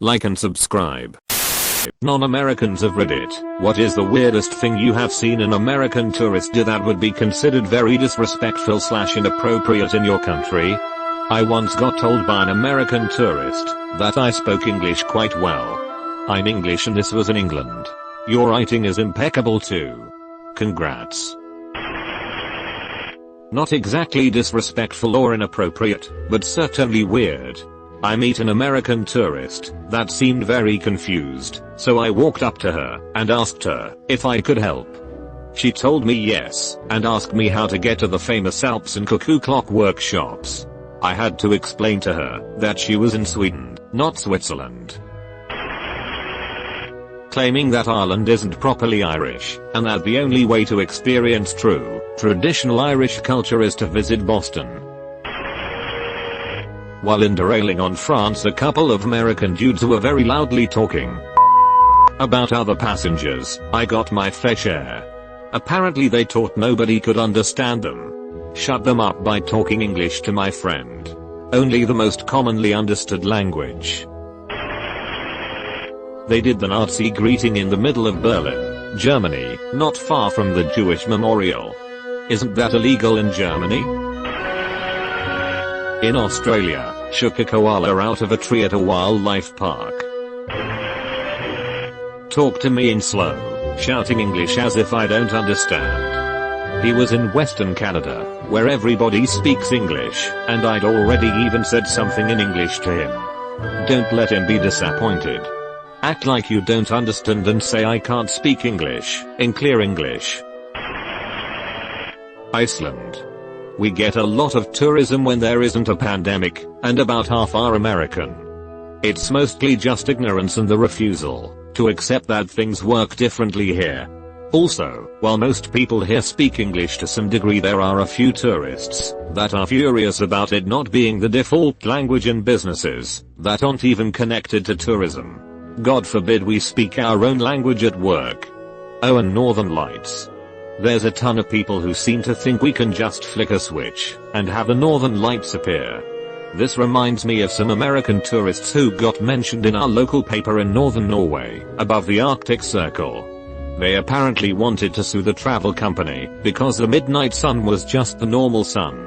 like and subscribe. Non-Americans of Reddit, what is the weirdest thing you have seen an American tourist do that would be considered very disrespectful / inappropriate in your country? I once got told by an American tourist that I spoke English quite well. I'm English and this was in England. Your writing is impeccable too. Congrats. Not exactly disrespectful or inappropriate, but certainly weird. I meet an American tourist that seemed very confused, so I walked up to her and asked her if I could help. She told me yes, and asked me how to get to the famous Alps and Cuckoo Clock workshops. I had to explain to her that she was in Sweden, not Switzerland. Claiming that Ireland isn't properly Irish, and that the only way to experience true, traditional Irish culture is to visit Boston. While in derailing on France, a couple of American dudes were very loudly talking about other passengers. I got my fair share. Apparently they thought nobody could understand them. Shut them up by talking English to my friend. Only the most commonly understood language. They did the Nazi greeting in the middle of Berlin, Germany, not far from the Jewish memorial. Isn't that illegal in Germany? In Australia, shook a koala out of a tree at a wildlife park. Talk to me in slow, shouting English as if I don't understand. He was in Western Canada, where everybody speaks English, and I'd already even said something in English to him. Don't let him be disappointed. Act like you don't understand and say I can't speak English, in clear English. Iceland. We get a lot of tourism when there isn't a pandemic, and about half are American. It's mostly just ignorance and the refusal to accept that things work differently here. Also, while most people here speak English to some degree, there are a few tourists that are furious about it not being the default language in businesses that aren't even connected to tourism. God forbid we speak our own language at work. Oh, and Northern Lights. There's a ton of people who seem to think we can just flick a switch and have the Northern Lights appear. This reminds me of some American tourists who got mentioned in our local paper in northern Norway, above the Arctic Circle. They apparently wanted to sue the travel company because the midnight sun was just the normal sun.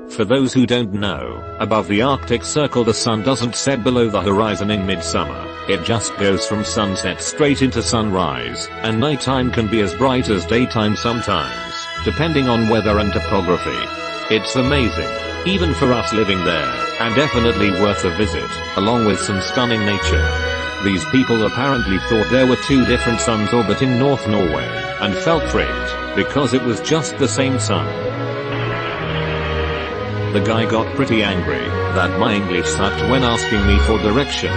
For those who don't know, above the Arctic Circle the sun doesn't set below the horizon in midsummer. It just goes from sunset straight into sunrise, and nighttime can be as bright as daytime sometimes, depending on weather and topography. It's amazing, even for us living there, and definitely worth a visit, along with some stunning nature. These people apparently thought there were two different suns orbiting North Norway, and felt tricked, because it was just the same sun. The guy got pretty angry that my English sucked when asking me for directions.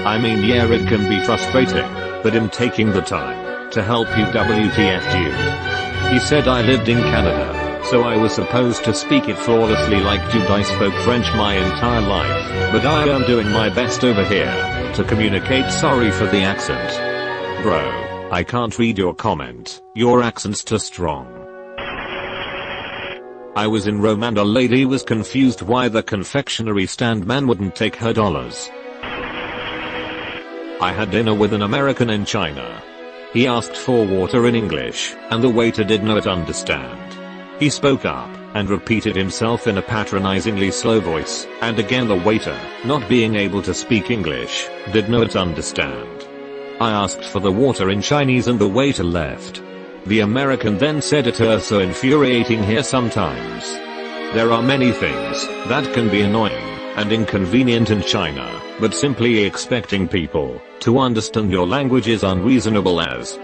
I mean, yeah, it can be frustrating, but him taking the time to help you, WTF dude. He said I lived in Canada, so I was supposed to speak it flawlessly like dude I spoke French my entire life, but I am doing my best over here to communicate. Sorry for the accent. Bro, I can't read your comment, your accent's too strong. I was in Rome and a lady was confused why the confectionery stand man wouldn't take her dollars. I had dinner with an American in China. He asked for water in English, and the waiter did not understand. He spoke up and repeated himself in a patronizingly slow voice, and again the waiter, not being able to speak English, did not understand. I asked for the water in Chinese and the waiter left. The American then said it are so infuriating here sometimes. There are many things that can be annoying and inconvenient in China, but simply expecting people to understand your language is unreasonable as.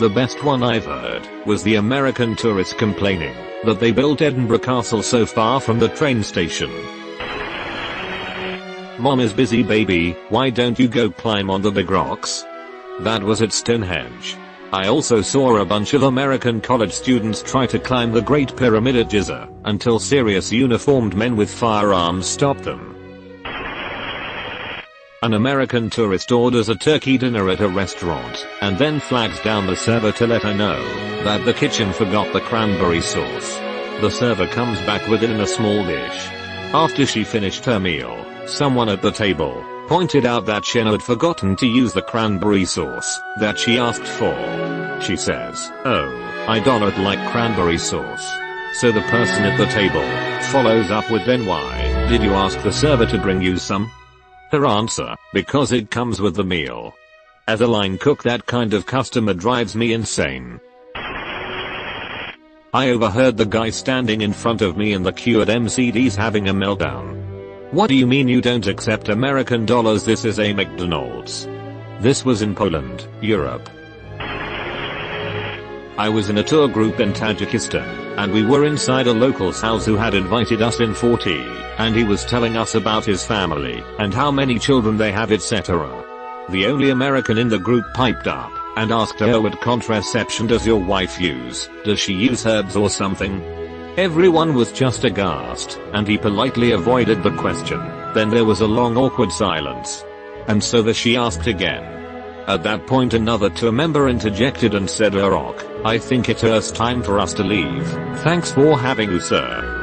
The best one I've heard was the American tourists complaining that they built Edinburgh Castle so far from the train station. Mom is busy, baby, why don't you go climb on the big rocks? That was at Stonehenge. I also saw a bunch of American college students try to climb the Great Pyramid at Giza, until serious uniformed men with firearms stopped them. An American tourist orders a turkey dinner at a restaurant, and then flags down the server to let her know that the kitchen forgot the cranberry sauce. The server comes back with it in a small dish. After she finished her meal, someone at the table pointed out that Shen had forgotten to use the cranberry sauce that she asked for. She says, "Oh, I don't like cranberry sauce." So the person at the table follows up with, "Then why did you ask the server to bring you some?" Her answer, "Because it comes with the meal." As a line cook, that kind of customer drives me insane. I overheard the guy standing in front of me in the queue at MCD's having a meltdown. "What do you mean you don't accept American dollars? This is a McDonald's." This was in Poland, Europe. I was in a tour group in Tajikistan, and we were inside a local's house who had invited us in for tea, and he was telling us about his family, and how many children they have, etc. The only American in the group piped up, and asked her, "What contraception does your wife use? Does she use herbs or something?" Everyone was just aghast, and he politely avoided the question. Then there was a long awkward silence. And so she asked again. At that point another tour member interjected and said, "Rock, I think it is time for us to leave. Thanks for having us, sir."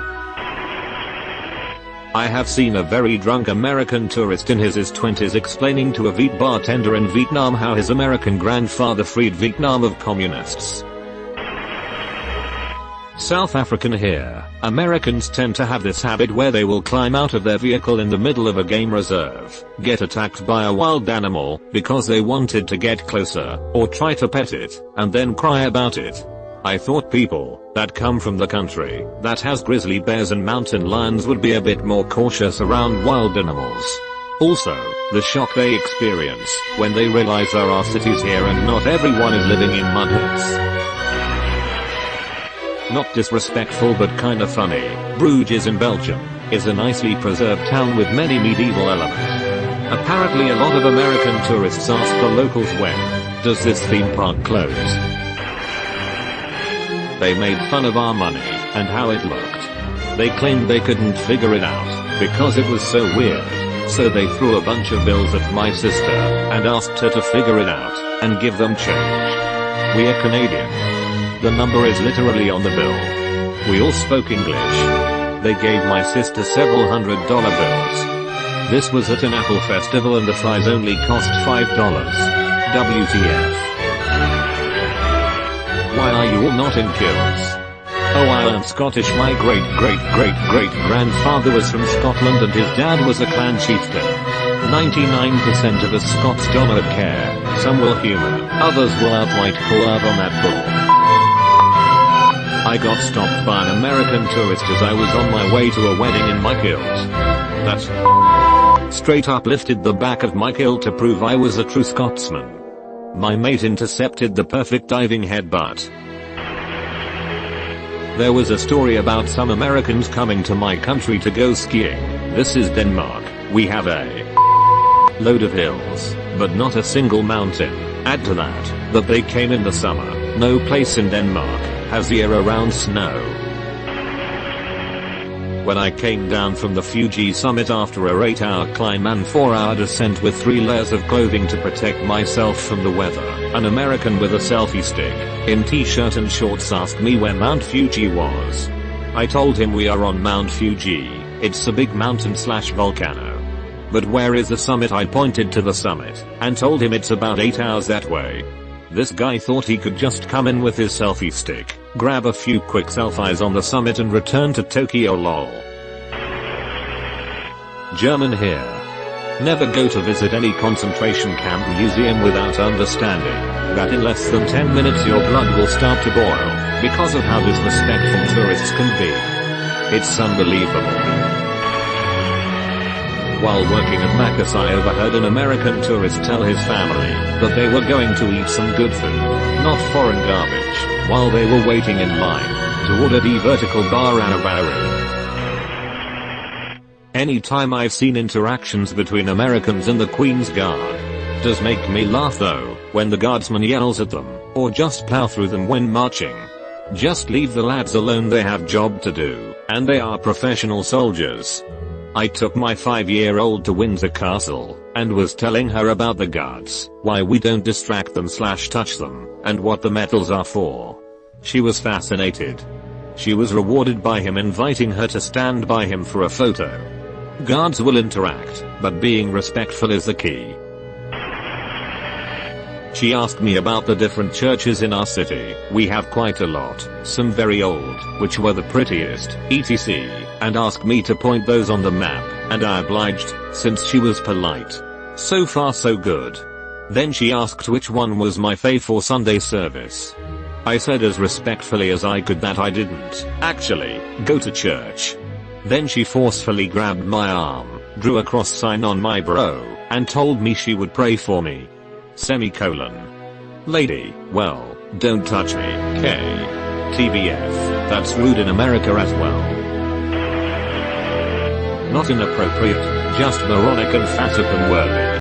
I have seen a very drunk American tourist in his 20s explaining to a Viet bartender in Vietnam how his American grandfather freed Vietnam of communists. South African here. Americans tend to have this habit where they will climb out of their vehicle in the middle of a game reserve, get attacked by a wild animal because they wanted to get closer, or try to pet it, and then cry about it. I thought people that come from the country that has grizzly bears and mountain lions would be a bit more cautious around wild animals. Also, the shock they experience when they realize there are cities here and not everyone is living in mud huts. Not disrespectful but kinda funny, Bruges in Belgium is a nicely preserved town with many medieval elements. Apparently a lot of American tourists ask the locals, "When does this theme park close?" They made fun of our money and how it looked. They claimed they couldn't figure it out because it was so weird. So they threw a bunch of bills at my sister and asked her to figure it out and give them change. We are Canadian. The number is literally on the bill. We all spoke English. They gave my sister several $100 bills. This was at an apple festival and the fries only cost $5. WTF. Why are you all not in kills? Oh, I am Scottish. My great-great-great-great-grandfather was from Scotland and his dad was a clan chieftain. 99% of us Scots don't care. Some will humor, others will outright call out on that bull. I got stopped by an American tourist as I was on my way to a wedding in my kilt. That straight up lifted the back of my kilt to prove I was a true Scotsman. My mate intercepted the perfect diving headbutt. There was a story about some Americans coming to my country to go skiing. This is Denmark. We have a load of hills, but not a single mountain. Add to that they came in the summer. No place in Denmark has year-round snow. When I came down from the Fuji summit after a 8-hour climb and 4-hour descent with 3 layers of clothing to protect myself from the weather, an American with a selfie stick, in t-shirt and shorts asked me where Mount Fuji was. I told him we are on Mount Fuji, it's a big mountain/volcano. But where is the summit? I pointed to the summit, and told him it's about 8 hours that way. This guy thought he could just come in with his selfie stick, grab a few quick selfies on the summit and return to Tokyo, lol. German here. Never go to visit any concentration camp museum without understanding that in less than 10 minutes your blood will start to boil because of how disrespectful tourists can be. It's unbelievable. While working at Macca's, I overheard an American tourist tell his family that they were going to eat some good food, not foreign garbage, while they were waiting in line to order the vertical bar anniversary. Anytime I've seen interactions between Americans and the Queen's Guard, does make me laugh though, when the guardsman yells at them, or just plow through them when marching. Just leave the lads alone, they have job to do, and they are professional soldiers. I took my 5-year-old to Windsor Castle, and was telling her about the guards, why we don't distract them/touch them, and what the medals are for. She was fascinated. She was rewarded by him inviting her to stand by him for a photo. Guards will interact, but being respectful is the key. She asked me about the different churches in our city. We have quite a lot, some very old, which were the prettiest, etc. and asked me to point those on the map, and I obliged, since she was polite. So far so good. Then she asked which one was my fave for Sunday service. I said as respectfully as I could that I didn't, actually, go to church. Then she forcefully grabbed my arm, drew a cross sign on my bro, and told me she would pray for me. Semicolon. Lady, well, don't touch me, K. TBF, that's rude in America as well. Not inappropriate, just moronic and fassipin worthy.